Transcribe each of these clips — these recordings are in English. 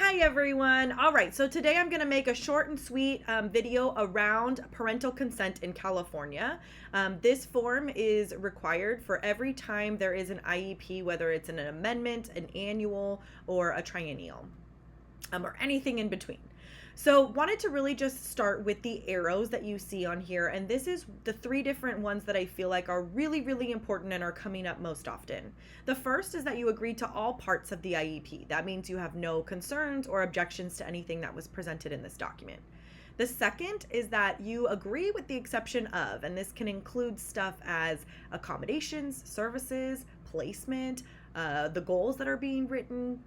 Hi everyone. All right, so today I'm going to make a short and sweet video around parental consent in California. This form is required for every time there is an IEP, whether it's an amendment, an annual, or a triennial, or anything in between. So wanted to really just start with the arrows that you see on here. And this is the three different ones that I feel like are really, really important and are coming up most often. The first is that you agree to all parts of the IEP. That means you have no concerns or objections to anything that was presented in this document. The second is that you agree with the exception of, and this can include stuff as accommodations, services, placement, the goals that are being written.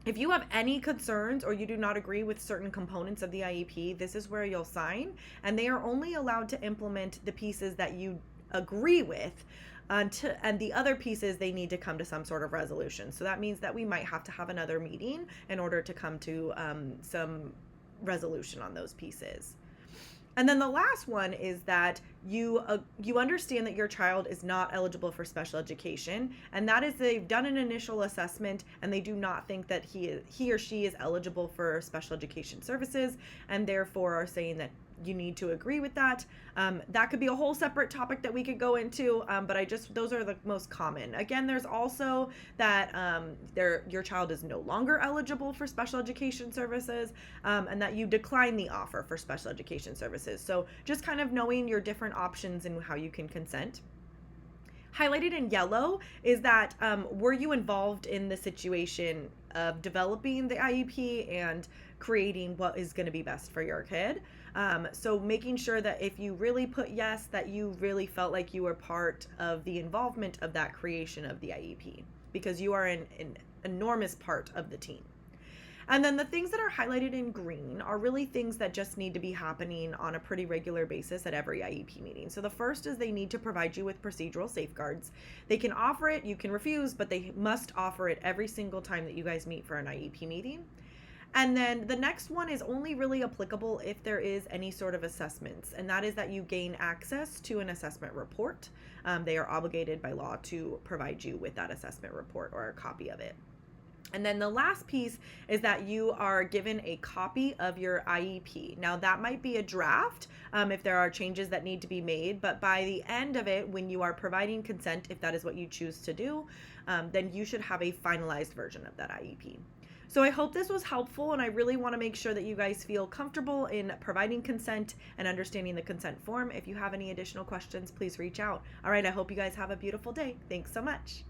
If you have any concerns or you do not agree with certain components of the IEP, this is where you'll sign, and they are only allowed to implement the pieces that you agree with, and the other pieces, they need to come to some sort of resolution. So that means that we might have to have another meeting in order to come to some resolution on those pieces. And then the last one is that you understand that your child is not eligible for special education, and that is they've done an initial assessment and they do not think that he or she is eligible for special education services, and therefore are saying that you need to agree with that. That could be a whole separate topic that we could go into, but those are the most common. Again, there's also that your child is no longer eligible for special education services, and that you decline the offer for special education services. So just kind of knowing your different options and how you can consent. Highlighted in yellow is that were you involved in the situation of developing the IEP and creating what is going to be best for your kid. So making sure that if you really put yes, that you really felt like you were part of the involvement of that creation of the IEP, because you are an enormous part of the team. And then the things that are highlighted in green are really things that just need to be happening on a pretty regular basis at every IEP meeting. So the first is they need to provide you with procedural safeguards. They can offer it, you can refuse, but they must offer it every single time that you guys meet for an IEP meeting. And then the next one is only really applicable if there is any sort of assessments, and that is that you gain access to an assessment report. They are obligated by law to provide you with that assessment report or a copy of it. And then the last piece is that you are given a copy of your IEP. Now that might be a draft if there are changes that need to be made, but by the end of it, when you are providing consent, if that is what you choose to do, then you should have a finalized version of that IEP. So I hope this was helpful, and I really want to make sure that you guys feel comfortable in providing consent and understanding the consent form. If you have any additional questions, please reach out. All right, I hope you guys have a beautiful day. Thanks so much.